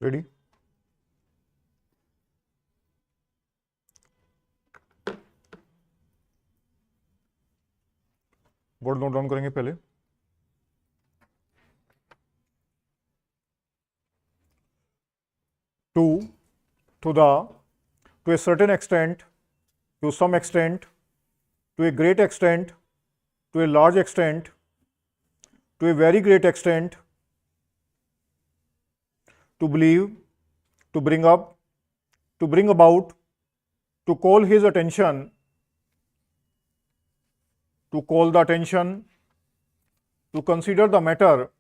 Ready? Word note down करेंगे पहले। to the, to a certain extent, to some extent, to a great extent, to a large extent, to a very great extent, to believe, to bring up, to bring about, to call his attention, to call the attention, to consider the matter,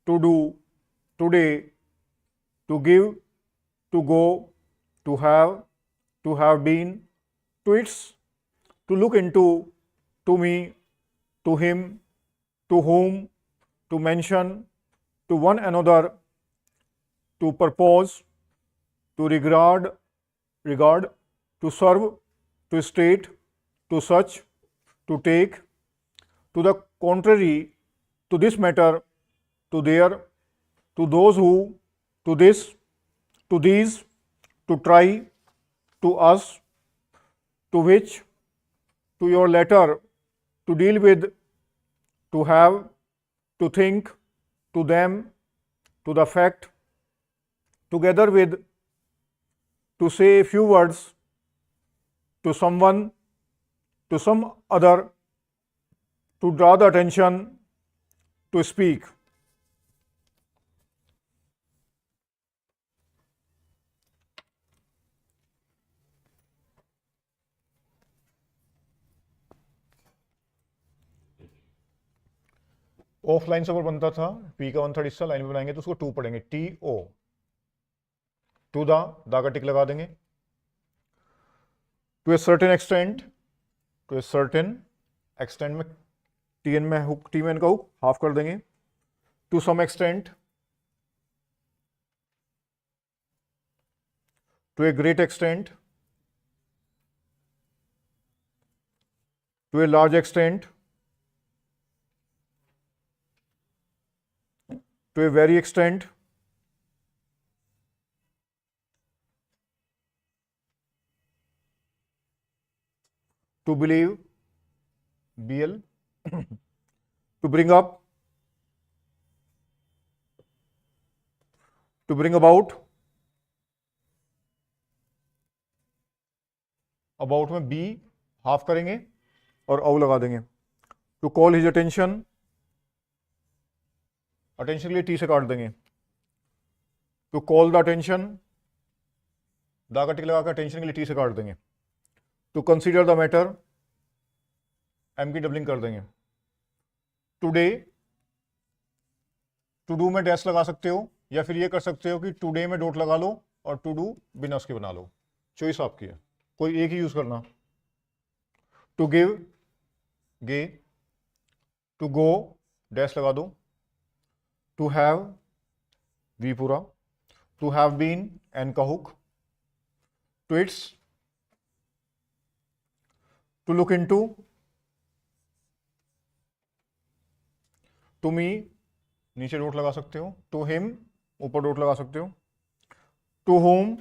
to do, today, to give, to go, to have been, to its, to look into, to me, to him, to whom, to mention, to one another, to purpose, to regard, to serve, to state, to such, to take, to the contrary, to this matter, to there, to those who, to this, to these, to try, to us, to which, to your letter, to deal with, to have, to think, to them, to the fact, together with, to say a few words, to someone, to some other, to draw the attention, to speak. Offline से बनता था P का 1/3 हिस्सा, line में बनाएंगे तो उसको 2 पढ़ेंगे, टी ओ, टू दा का टिक लगा देंगे, to a certain extent, to a certain extent में टी एन में हुक, टी में एन का हुक हाफ कर देंगे, to some extent, to a great extent, to a large extent, to a very extent, to believe, BL, to bring up, to bring about में B half करेंगे और औ लगा देंगे, to call his attention, attention के लिए T से काट देंगे, टू कॉल द अटेंशन, दा का टिक लगा कर अटेंशन के लिए टी से काट देंगे, to consider the matter, M की डबलिंग कर देंगे, टुडे, टू डू में डैश लगा सकते हो या फिर ये कर सकते हो कि टुडे में डॉट लगा लो और टू डू बिना उसके बना लो, चॉइस आपकी है, कोई एक ही यूज करना, टू गिव, गे, टू गो डैश लगा दो, टू हैव, वी पूरा, टू हैव बीन, एन का hook, to its, to look into, to me, नीचे डॉट लगा सकते हो, टू हिम, ऊपर डॉट लगा सकते हो, to home,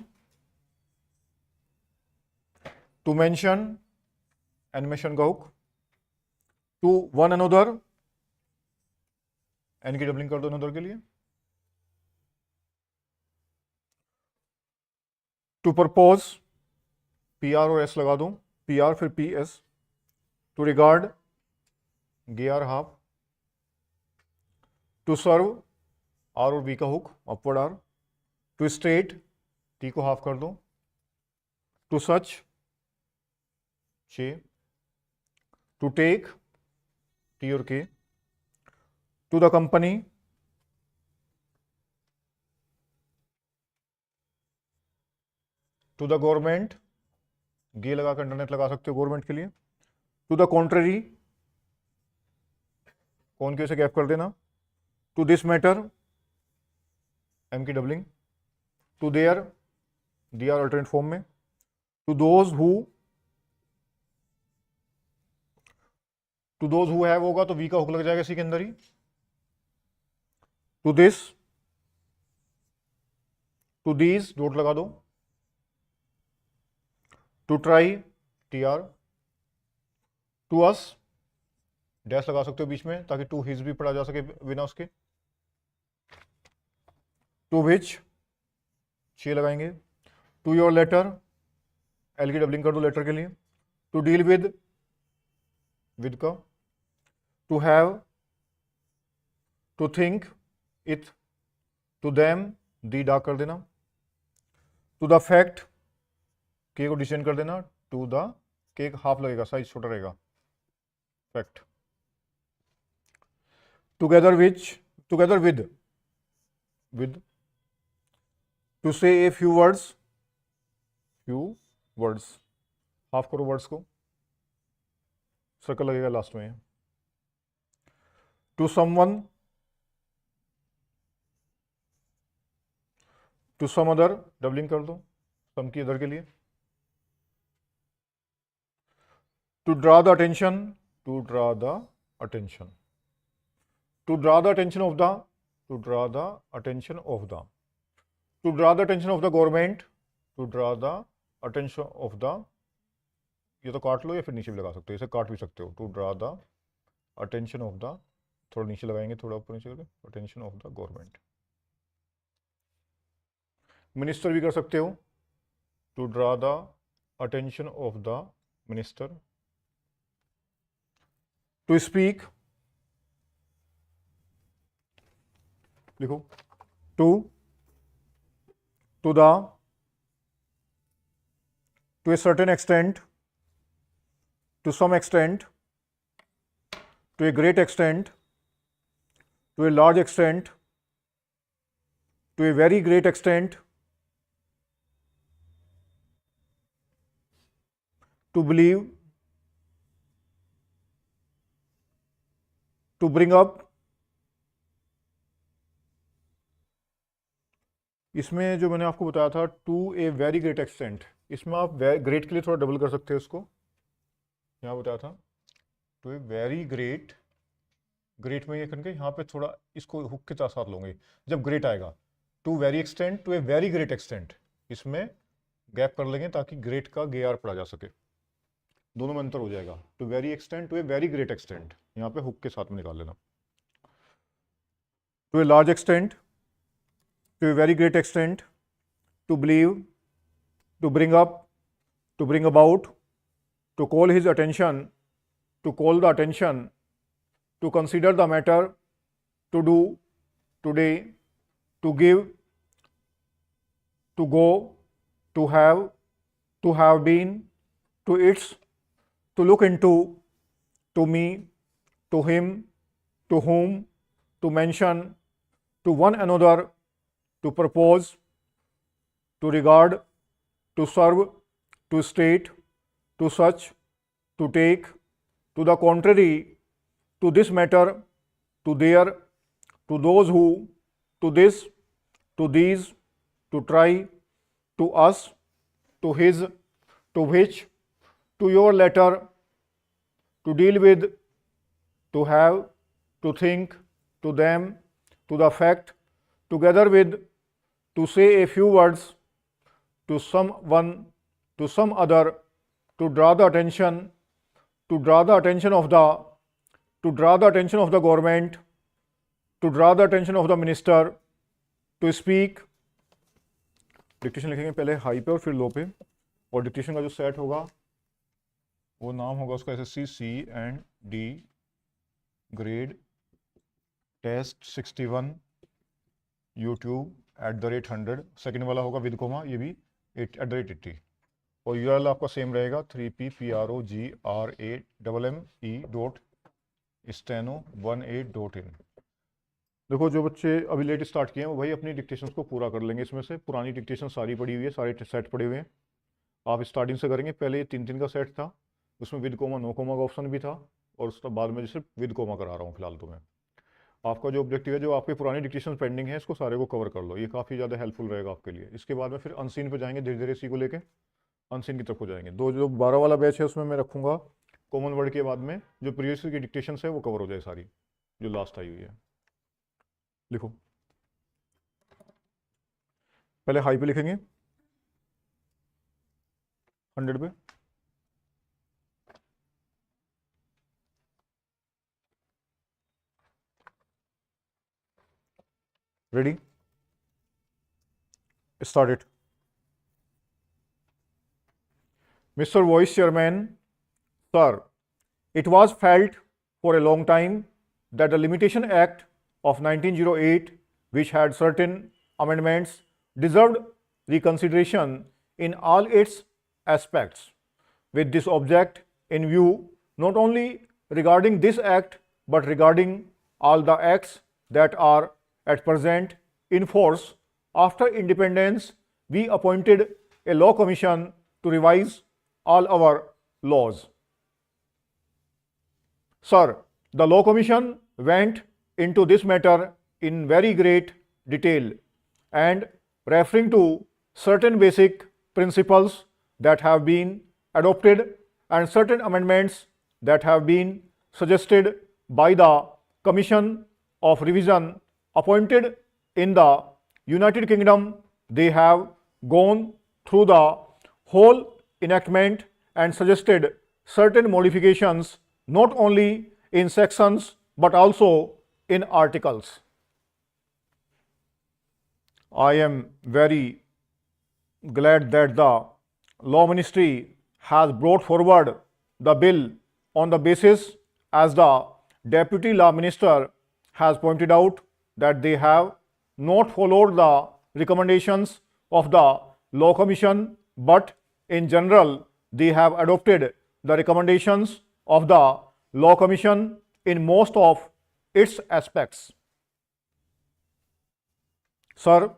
to mention, animation का hook, to one another, N की डबलिंग कर दो अनदर के लिए, टू परपोज, पी आर और एस लगा दो, पी आर फिर पी एस, टू रिगार्ड, गे R half, to serve, R और बी का हुक upward R, to state, T को हाफ कर दो, टू सच, छे, टू टेक, टी और K, to the company, to the government, गे लगाकर इंटरनेट लगा सकते हो गवर्नमेंट के लिए, टू द कॉन्ट्ररी, कौन के से गैप कर देना, टू दिस मैटर, एम की doubling, to their, D R alternate form में, टू दोज हु हैव होगा तो वी का हुक लग जाएगा इसी के अंदर ही, to this, to these dot लगा दो, to try TR, to us dash लगा सकते हो बीच में ताकि टू हिज भी पढ़ा जा सके बिना उसके, टू विच 6 लगाएंगे, टू योर लेटर एल की डबलिंग कर दो लेटर के लिए, टू डील विद का, to have, to think it, to them दी डार्क कर देना, टू द फैक्ट के को डिसेंड कर देना, टू द के हाफ लगेगा साइज छोटा रहेगा फैक्ट, टुगेदर विद, टू से ए फ्यू वर्ड्स हाफ करो वर्ड्स को, सर्कल लगेगा लास्ट में, to someone, to some other doubling कर दो सम की अदर के लिए, to draw the attention of the government, ये तो काट लो या फिर नीचे भी लगा सकते हो, इसे काट भी सकते हो, to draw the attention of the, थोड़ा नीचे लगाएंगे थोड़ा ऊपर नीचे करके, attention of the government, minister भी कर सकते हो, to draw the attention of the minister, to speak लिखो, to the, to a certain extent, to some extent, to a great extent, to a large extent, to a very great extent, to believe, to bring up, इसमें जो मैंने आपको बताया था to a very great extent, इसमें आप great के लिए थोड़ा डबल कर सकते हो इसको, यहाँ बताया था टू ए वेरी ग्रेट में ये करके यहाँ पे थोड़ा इसको हुक के साथ लोगे जब ग्रेट आएगा, to very extent to a very great extent, इसमें गैप कर लेंगे ताकि ग्रेट का गेआर पढ़ा जा सके, दोनों में अंतर हो जाएगा, to very extent to a very great extent, यहाँ पे हुक के साथ में निकाल लेना, to a large extent, to a very great extent, to believe, to bring up, to bring about, to call his attention, to call the attention, to consider the matter, to do, today, to give, to go, to have been, to its, to look into, to me, to him, to whom, to mention, to one another, to propose, to regard, to serve, to state, to such, to take, to the contrary, to this matter, to there, to those who, to this, to these, to try, to us, to his, to which, to your letter, to deal with, to have, to think, to them, to the fact, together with, to say a few words, to someone, to some other, to draw the attention of the government, to draw the attention of the minister, to speak, dictation लिखेंगे पहले high पे और फिर लो पे, और dictation का जो set होगा वो नाम होगा उसका SSC C&D grade test 61 YouTube @100, second वाला होगा विद कोमा, ये भी @80, और URL आपका सेम रहेगा 3pprogramme.steno18.in। देखो जो बच्चे अभी लेट स्टार्ट किए हैं वो भाई अपनी डिक्टेशंस को पूरा कर लेंगे, इसमें से पुरानी डिक्टेशन सारी पड़ी हुई है, सारे सेट पड़े हुए हैं, आप स्टार्टिंग से करेंगे, पहले ये 3 का सेट था, उसमें विद कोमा नो कोमा का ऑप्शन भी था, और उसके बाद में सिर्फ विद कोमा करा रहा हूँ फिलहाल। तो मैं आपका जो ऑब्जेक्टिव है, जो आपके पुरानी डिक्टेशन पेंडिंग है, इसको सारे को कवर कर लो, ये काफ़ी ज़्यादा हेल्पफुल रहेगा आपके लिए। इसके बाद में फिर अनसीन पे जाएंगे, धीरे धीरे इसी को लेके अनसीन की तरफ हो जाएंगे। जो 12 वाला बैच है उसमें मैं रखूँगा कॉमन वर्ड के बाद में जो प्रीवियस की डिक्टेशन है वो कवर हो जाए सारी, जो लास्ट आई हुई है। लिखो पहले हाई पे लिखेंगे 100 पे, ready, start it. Mr. Vice Chairman, sir, it was felt for a long time that the Limitation Act of 1908, which had certain amendments, deserved reconsideration in all its aspects. With this object in view, not only regarding this act but regarding all the acts that are at present in force, after independence, we appointed a law commission to revise all our laws. Sir, the law commission went into this matter in very great detail and referring to certain basic principles that have been adopted and certain amendments that have been suggested by the Commission of Revision appointed in the United Kingdom, they have gone through the whole enactment and suggested certain modifications not only in sections but also in articles. I am very glad that the Law Ministry has brought forward the bill on the basis, as the Deputy Law Minister has pointed out, that they have not followed the recommendations of the Law Commission, but in general they have adopted the recommendations of the Law Commission in most of its aspects. Sir,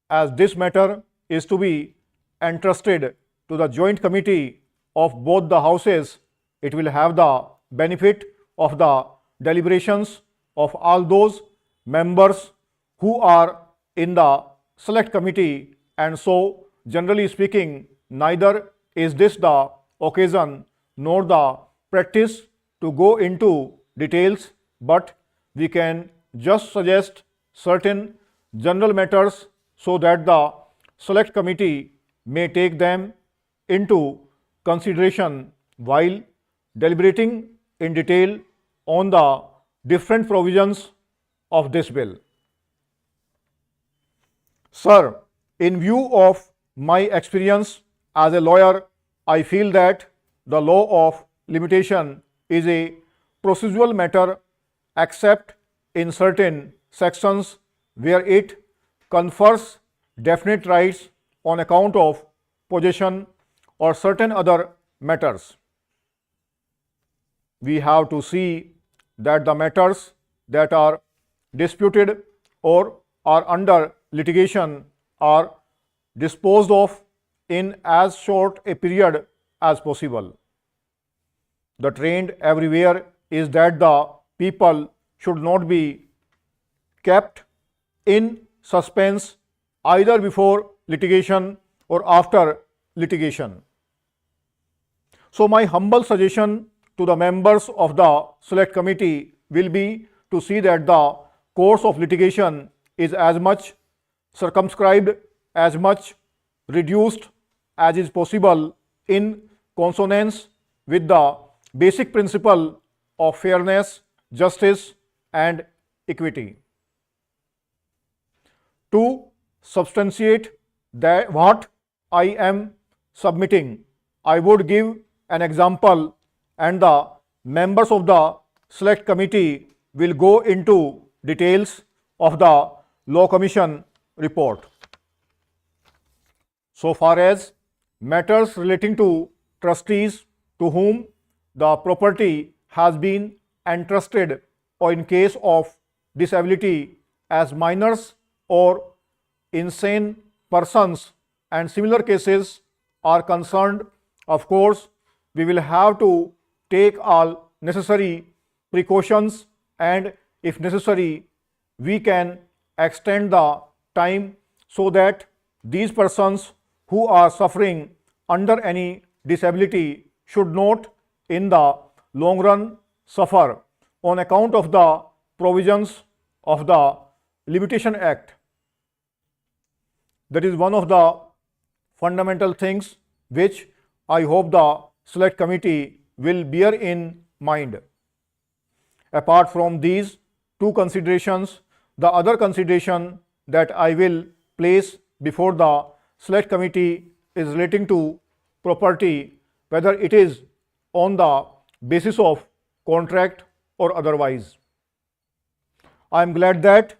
as this matter is to be entrusted to the joint committee of both the houses, it will have the benefit of the deliberations of all those members who are in the select committee, and so generally speaking, neither is this the occasion nor the practice to go into details, but we can just suggest certain general matters so that the select committee may take them into consideration while deliberating in detail on the different provisions of this bill. Sir, in view of my experience as a lawyer, I feel that the law of limitation is a procedural matter except in certain sections where it confers definite rights on account of possession or certain other matters. We have to see that the matters that are disputed or are under litigation are disposed of in as short a period as possible. The trend everywhere is that the people should not be kept in suspense either before litigation or after litigation. So my humble suggestion to the members of the select committee will be to see that the course of litigation is as much circumscribed, as much reduced as is possible in consonance with the basic principle of fairness, justice and equity. To substantiate that what I am submitting, I would give an example and the members of the select committee will go into details of the Law Commission report. So far as matters relating to trustees to whom the property has been entrusted or in case of disability as minors or insane persons and similar cases are concerned, of course, we will have to take all necessary precautions, and if necessary, we can extend the time so that these persons who are suffering under any disability should not in the long run suffer on account of the provisions of the Limitation Act. That is one of the fundamental things which I hope the select committee will bear in mind. Apart from these two considerations, the other consideration that I will place before the select committee is relating to property, whether it is on the basis of contract or otherwise. I am glad that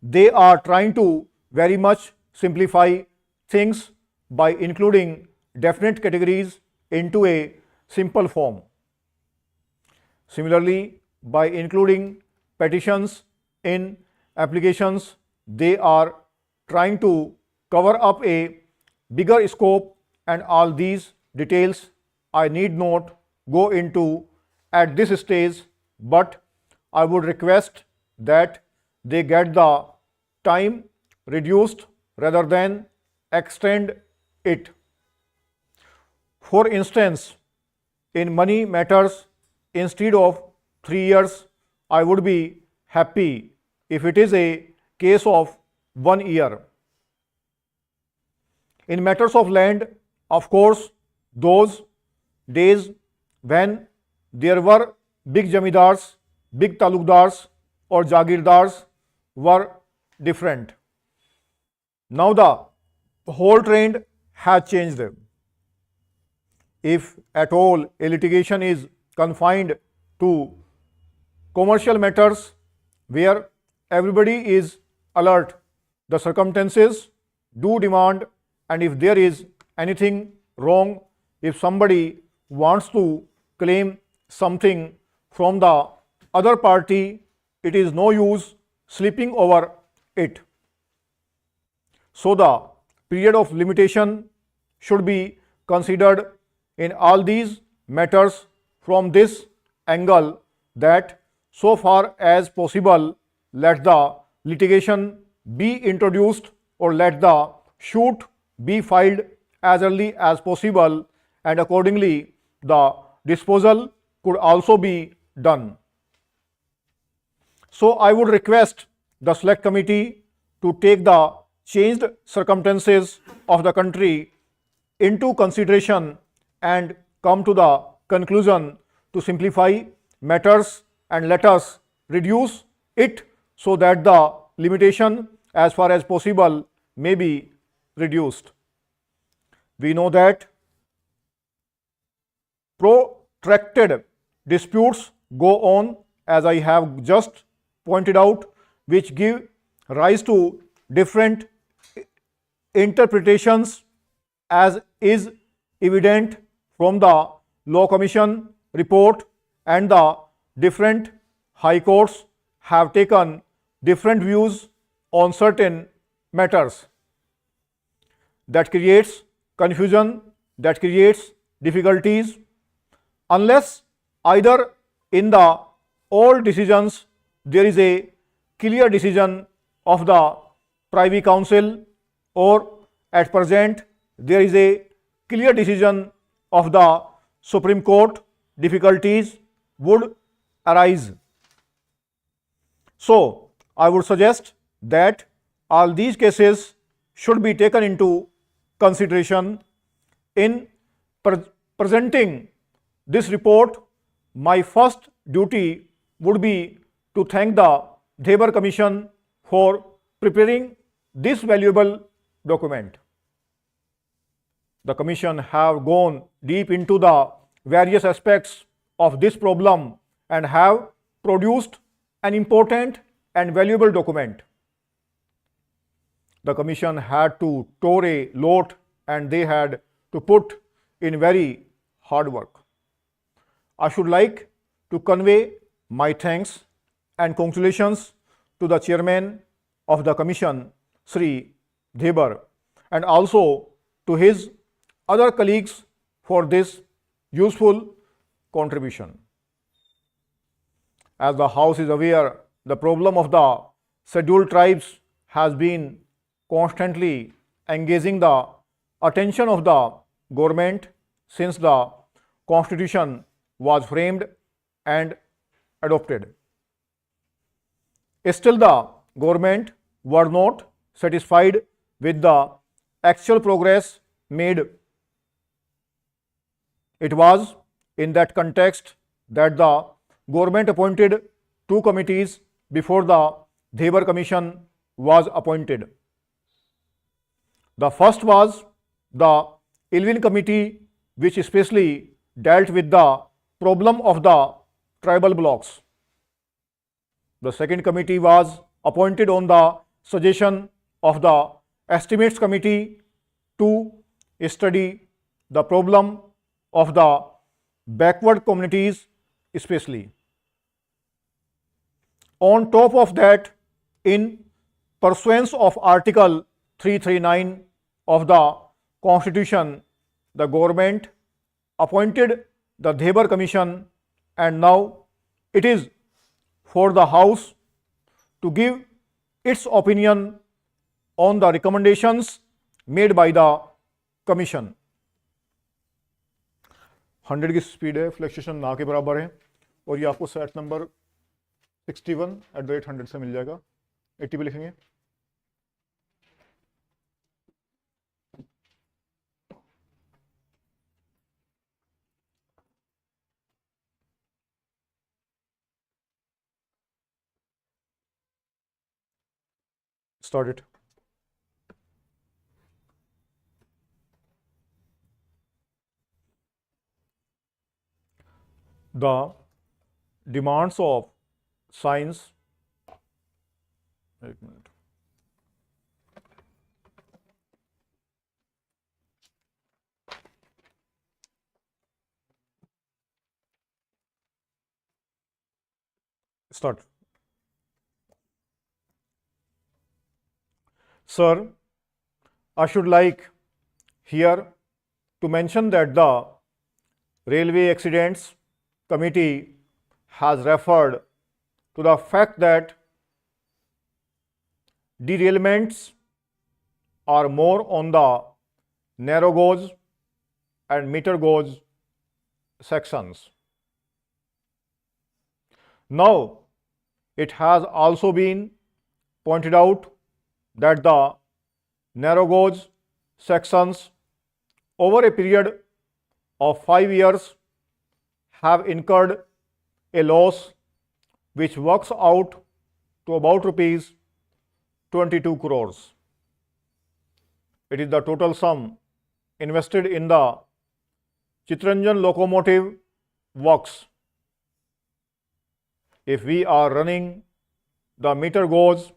they are trying to very much simplify things by including definite categories into a simple form. Similarly, by including petitions in applications, they are trying to cover up a bigger scope, and all these details I need not go into at this stage, but I would request that they get the time reduced rather than extend it. For instance, in money matters, instead of 3 years, I would be happy if it is a case of 1 year. In matters of land, of course, those days when there were big jamidars, big talukdars or jagirdars were different. Now the whole trend has changed. If at all a litigation is confined to commercial matters where everybody is alert, the circumstances do demand, and if there is anything wrong, if somebody wants to claim something from the other party, it is no use sleeping over it. So the period of limitation should be considered in all these matters from this angle, that so far as possible let the litigation be introduced or let the suit be filed as early as possible, and accordingly the disposal could also be done. So I would request the select committee to take the changed circumstances of the country into consideration and come to the conclusion to simplify matters and let us reduce it so that the limitation as far as possible may be reduced. We know that protracted disputes go on, as I have just pointed out, which give rise to different interpretations, as is evident from the Law Commission report, and the different high courts have taken different views on certain matters. That creates confusion, that creates difficulties, unless either in the all decisions there is a clear decision of the Privy Council, or at present there is a clear decision of the Supreme Court, difficulties would arise. So I would suggest that all these cases should be taken into consideration. In presenting this report, my first duty would be to thank the Debar Commission for preparing this valuable document. The Commission have gone deep into the various aspects of this problem and have produced an important and valuable document. The Commission had to tour a lot and they had to put in very hard work. I should like to convey my thanks and congratulations to the Chairman of the Commission, Sri Debar, and also to his other colleagues for this useful contribution. As the House is aware, the problem of the scheduled tribes has been constantly engaging the attention of the government since the Constitution was framed and adopted. Still, the government were not satisfied with the actual progress made. It was in that context that the government appointed two committees before the Debar Commission was appointed. The first was the Ilvin Committee, which especially dealt with the problem of the tribal blocks. The second committee was appointed on the suggestion of the Estimates Committee to study the problem of the backward communities especially. On top of that, in pursuance of Article 339 of the Constitution, the government appointed the Debar Commission, and now it is for the House to give its opinion on the recommendations made by the Commission. 100 की speed है, fluctuation ना के बराबर है, और ये आपको set number 61@100 से मिल जाएगा. 80 पे लिखेंगे. Start it. The demands of science. एक minute. Start. Sir, I should like here to mention that the Railway Accidents Committee has referred to the fact that derailments are more on the narrow gauge and meter gauge sections. Now, it has also been pointed out that the narrow gauge sections over a period of 5 years have incurred a loss which works out to about rupees 22 crores. It is the total sum invested in the Chittaranjan locomotive works. If we are running the meter gauge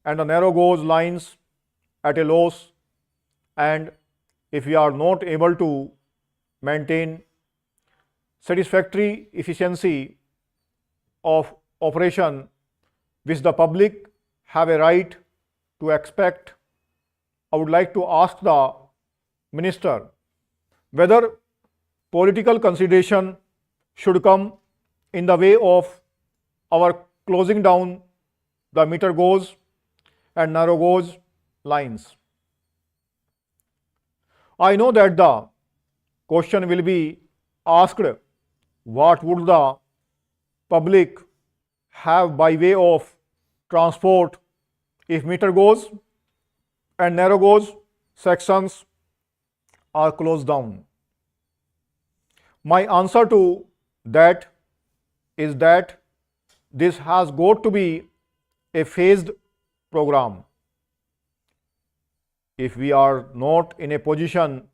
and the narrow gauge lines at a loss, and if we are not able to maintain satisfactory efficiency of operation which the public have a right to expect, I would like to ask the Minister whether political consideration should come in the way of our closing down the meter gauge and narrow gauge lines. I know that the question will be asked, what would the public have by way of transport if meter gauge and narrow gauge sections are closed down? My answer to that is that this has got to be a phased program. If we are not in a position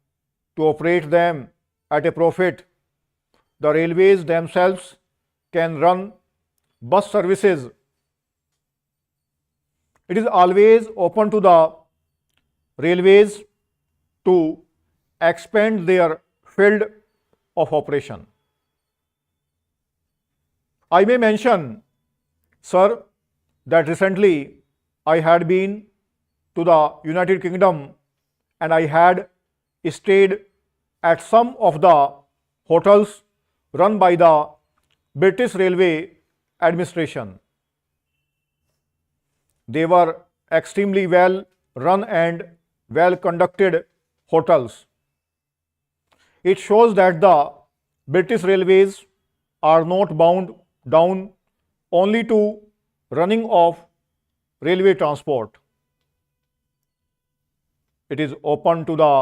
to operate them at a profit, the railways themselves can run bus services. It is always open to the railways to expand their field of operation. I may mention, sir, that recently I had been to the United Kingdom and I had stayed at some of the hotels run by the British Railway Administration. They were extremely well run and well conducted hotels. It shows that the British Railways are not bound down only to running of railway transport. it is open to the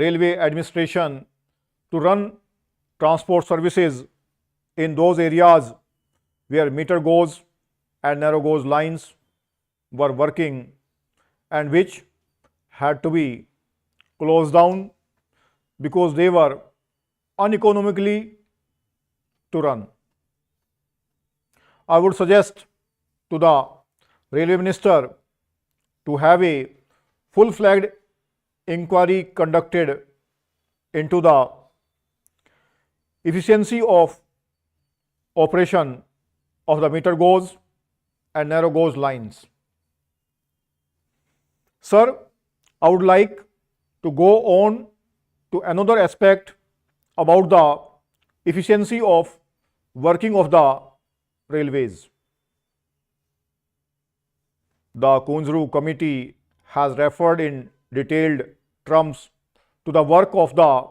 railway administration to run transport services in those areas where meter gauge and narrow gauge lines were working and which had to be closed down because they were uneconomically to run. I would suggest to the railway minister to have a full-fledged inquiry conducted into the efficiency of operation of the meter gauge and narrow gauge lines. Sir, I would like to go on to another aspect about the efficiency of working of the railways. The Kunzru committee has referred in detailed terms to the work of the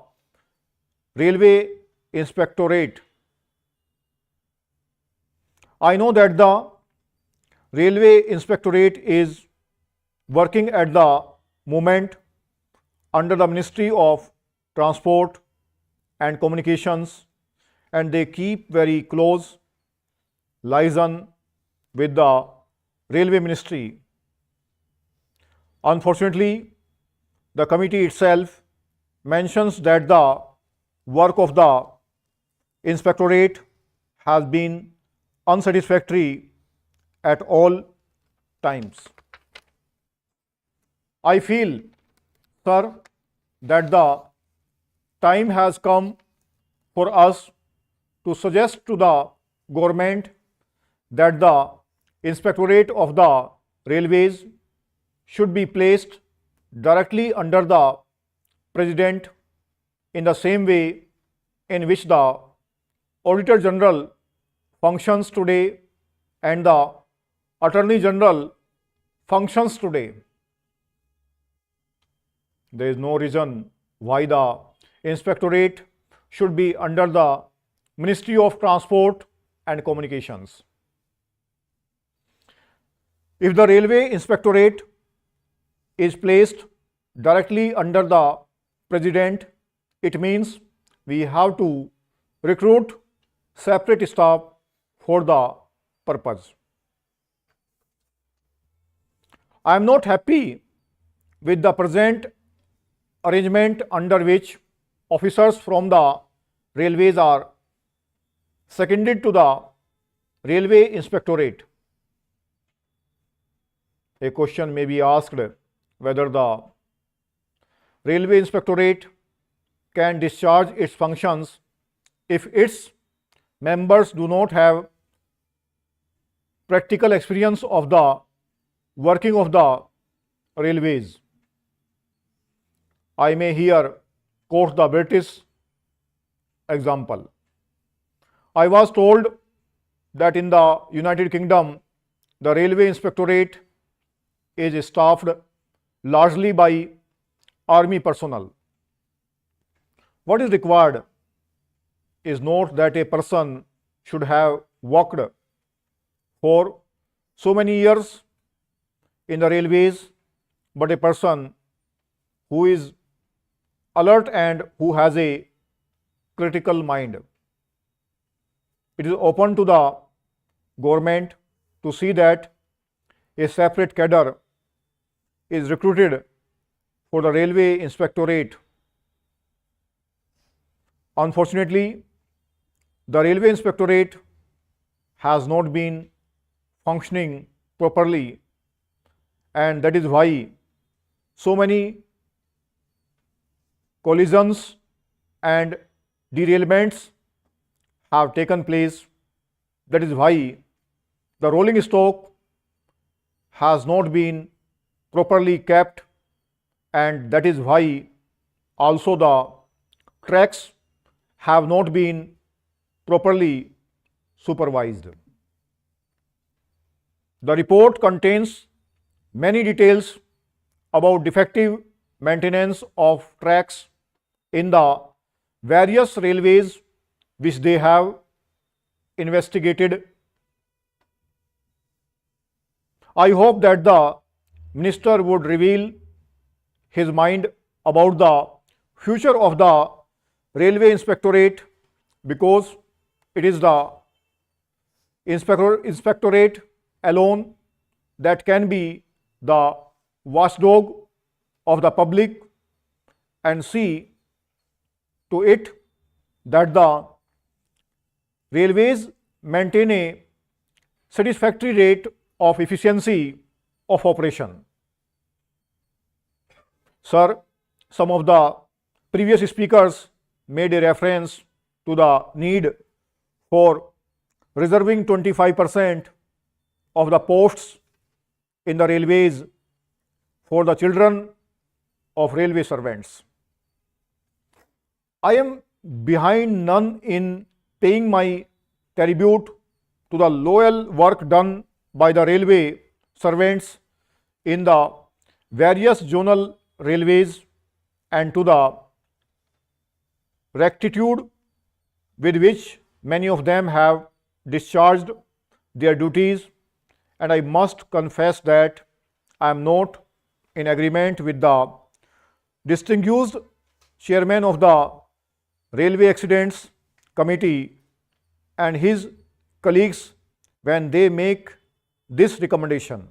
Railway Inspectorate. I know that the Railway Inspectorate is working at the moment under the Ministry of Transport and Communications, and they keep very close liaison with the Railway Ministry. Unfortunately, the committee itself mentions that the work of the Inspectorate has been unsatisfactory at all times. I feel, sir, that the time has come for us to suggest to the government that the Inspectorate of the Railways should be placed directly under the President in the same way in which the Auditor General functions today and the Attorney General functions today. There is no reason why the Inspectorate should be under the Ministry of Transport and Communications. If the Railway Inspectorate is placed directly under the President, it means we have to recruit separate staff for the purpose. I am not happy with the present arrangement under which officers from the railways are seconded to the Railway Inspectorate. A question may be asked whether the Railway Inspectorate can discharge its functions if its members do not have practical experience of the working of the railways. I may here quote the British example. I was told that in the United Kingdom, the Railway Inspectorate is staffed largely by army personnel. What is required is not that a person should have worked for so many years in the railways, but a person who is alert and who has a critical mind. It is open to the government to see that a separate cadre is recruited for the Railway Inspectorate. Unfortunately, the Railway Inspectorate has not been functioning properly, and that is why so many collisions and derailments have taken place. That is why the rolling stock has not been properly kept, and that is why also the tracks have not been properly supervised. The report contains many details about defective maintenance of tracks in the various railways which they have investigated. I hope that the Minister would reveal his mind about the future of the railway inspectorate, because it is the inspectorate alone that can be the watchdog of the public and see to it that the railways maintain a satisfactory rate of efficiency of operation. Sir, some of the previous speakers made a reference to the need for reserving 25% of the posts in the railways for the children of railway servants. I am behind none in paying my tribute to the loyal work done by the railway servants in the various zonal railways and to the rectitude with which many of them have discharged their duties, and I must confess that I am not in agreement with the distinguished chairman of the Railway Accidents Committee and his colleagues when they make this recommendation.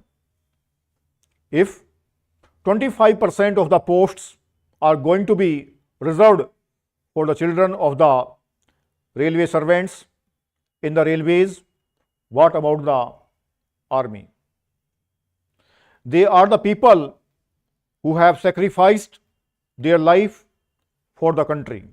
If 25% of the posts are going to be reserved for the children of the railway servants in the railways, what about the army? They are the people who have sacrificed their life for the country.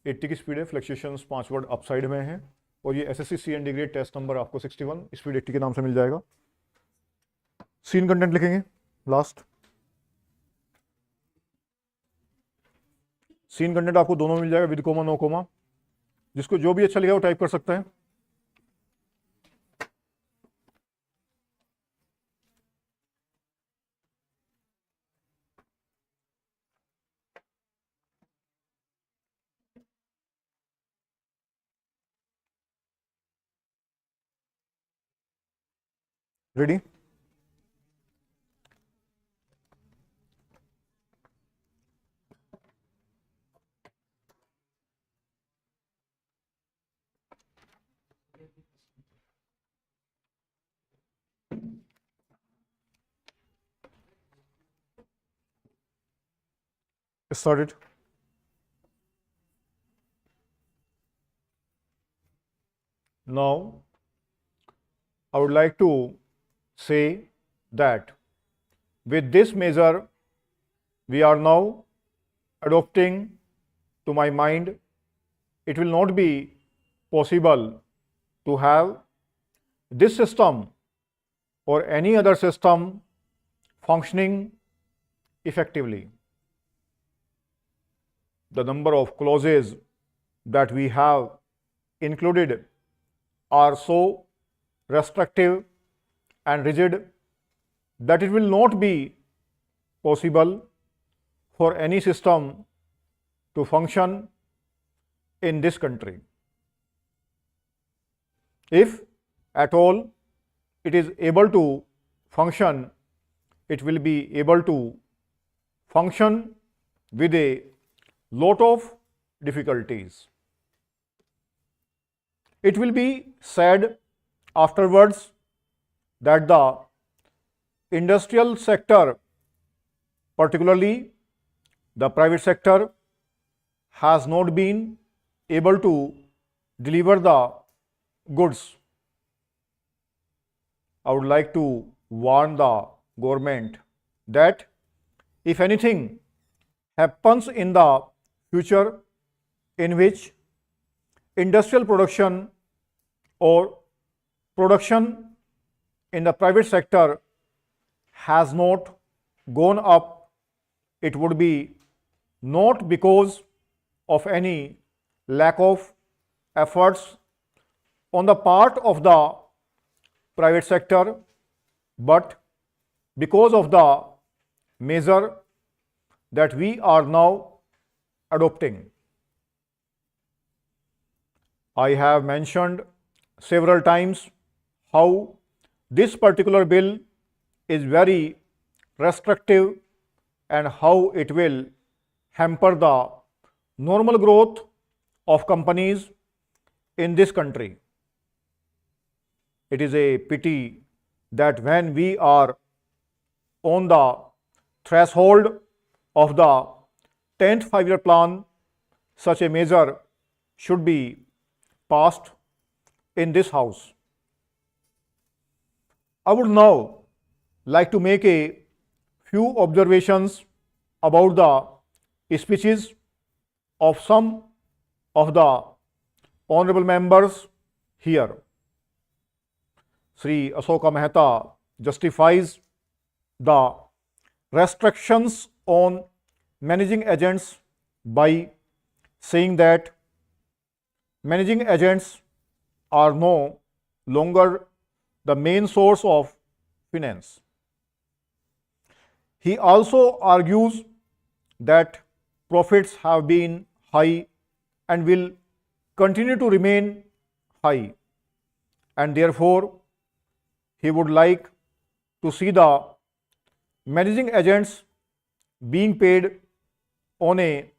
80 की speed है, fluctuations 5 word upside में है, और ये SSC CND grade test number आपको 61 speed 80 के नाम से मिल जाएगा. सीन कंटेंट लिखेंगे लास्ट. सीन कंटेंट आपको दोनों मिल जाएगा, विद कोमा नो कोमा. जिसको जो भी अच्छा लगे वो टाइप कर सकते हैं. Ready? Started. Now, I would like to say that with this measure, we are now adopting, to my mind, it will not be possible to have this system or any other system functioning effectively. The number of clauses that we have included are so restrictive and rigid that it will not be possible for any system to function in this country. If at all it is able to function, it will be able to function with a lot of difficulties. It will be said afterwards that the industrial sector, particularly the private sector, has not been able to deliver the goods. I would like to warn the government that if anything happens in the future in which industrial production or production in the private sector has not gone up, it would be not because of any lack of efforts on the part of the private sector, but because of the measure that we are now adopting. I have mentioned several times how this particular bill is very restrictive and how it will hamper the normal growth of companies in this country. It is a pity that when we are on the threshold of the 10th five-year plan, such a measure should be passed in this House. I would now like to make a few observations about the speeches of some of the honorable members here. Sri Ashoka Mehta justifies the restrictions on managing agents by saying that managing agents are no longer the main source of finance. He also argues that profits have been high and will continue to remain high, and therefore he would like to see the managing agents being paid on a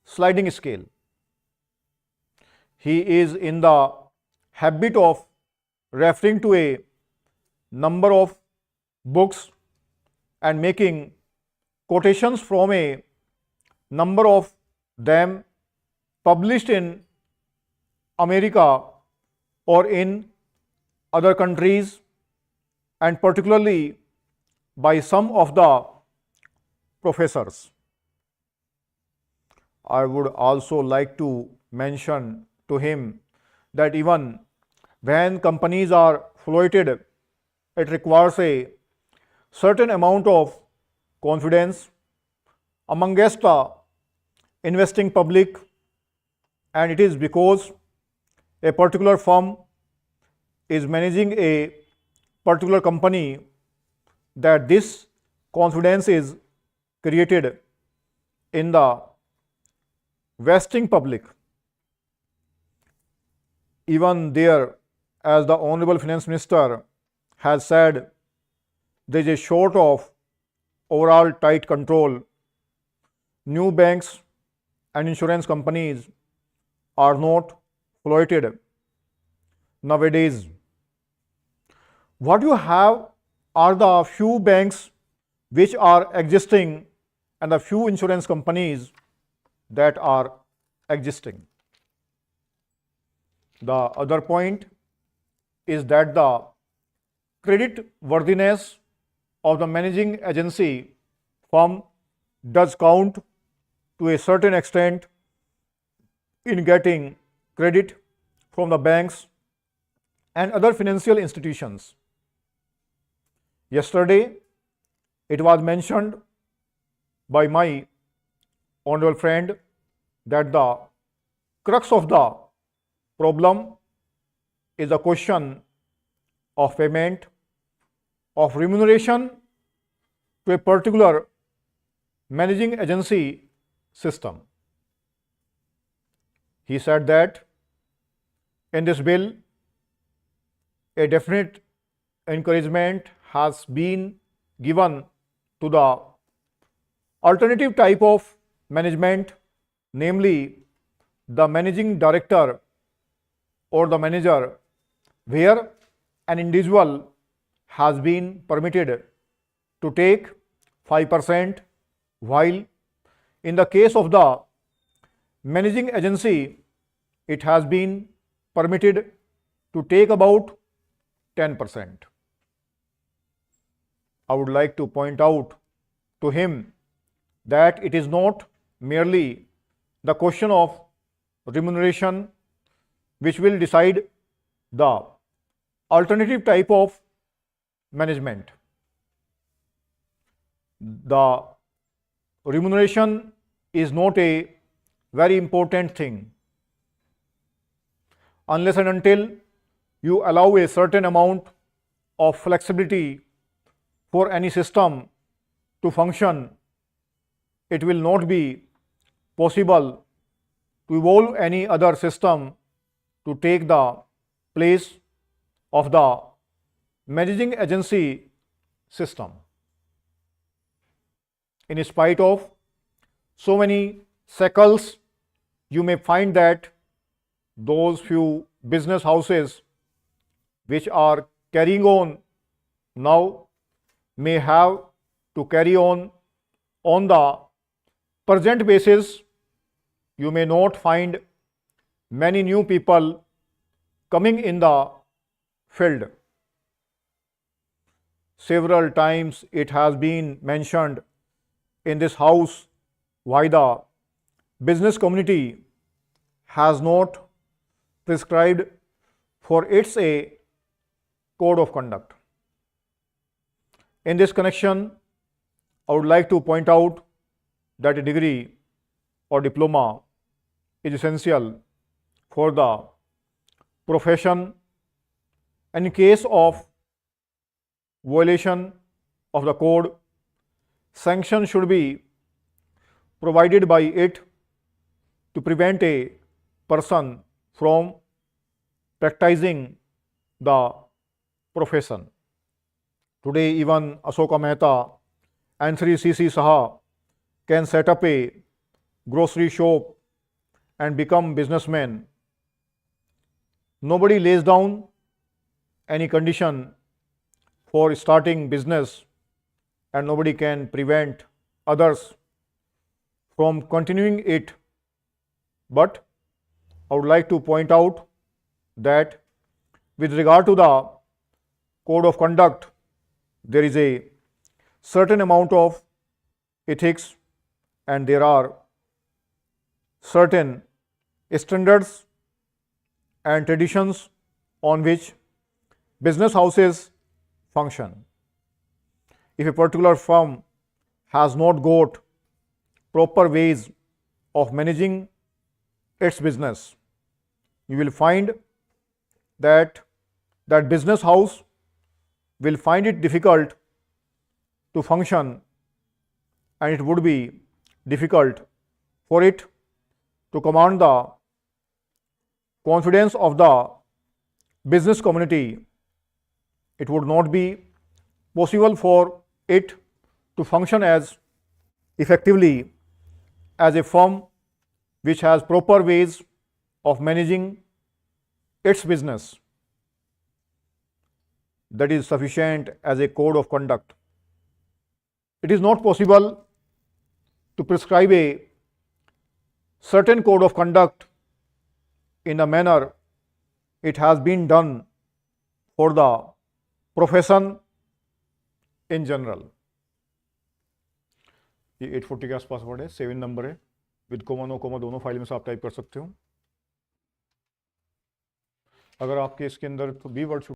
sliding scale. He is in the habit of referring to a number of books and making quotations from a number of them published in America or in other countries, and particularly by some of the professors. I would also like to mention to him that even when companies are floated, it requires a certain amount of confidence amongst the investing public, and it is because a particular firm is managing a particular company that this confidence is created in the vesting public. Even there, as the Honorable Finance Minister has said, there is a sort of overall tight control. New banks and insurance companies are not floated nowadays. What you have are the few banks which are existing and the few insurance companies that are existing. The other point is that the credit worthiness of the managing agency firm does count to a certain extent in getting credit from the banks and other financial institutions. Yesterday, it was mentioned by my honorable friend that the crux of the problem is the question of payment of remuneration to a particular managing agency system. He said that in this bill, a definite encouragement has been given to the alternative type of management, namely the managing director or the manager, where an individual has been permitted to take 5%, while in the case of the managing agency, it has been permitted to take about 10%. I would like to point out to him that it is not merely the question of remuneration which will decide the alternative type of management. The remuneration is not a very important thing unless and until you allow a certain amount of flexibility for any system to function. It will not be possible to evolve any other system to take the place of the managing agency system. in spite of so many shackles, you may find that those few business houses which are carrying on now may have to carry on the present basis. You may not find many new people coming in the field. Several times it has been mentioned in this house why the business community has not prescribed for its a code of conduct. In this connection, I would like to point out that a degree or diploma is essential for the profession, and in case of violation of the code, sanction should be provided by it to prevent a person from practicing the profession. Today, even Ashoka Mehta and Sri C.C. Saha can set up a grocery shop and become businessmen. Nobody lays down any condition for starting business, and nobody can prevent others from continuing it. But I would like to point out that with regard to the code of conduct, there is a certain amount of ethics and there are certain standards and traditions on which business houses function. If a particular firm has not got proper ways of managing its business, you will find that that business house will find it difficult to function, and it would be difficult for it to command the confidence of the business community. It would not be possible for it to function as effectively as a firm which has proper ways of managing its business. That is sufficient as a code of conduct. It is not possible to prescribe a certain code of conduct in a manner it has been done for the profession in general. ये 840 के आस password है, 7 number है, with coma no coma दोनों file में से आप type कर सकते हो. अगर आपके इसके अंदर तो बी वर्ड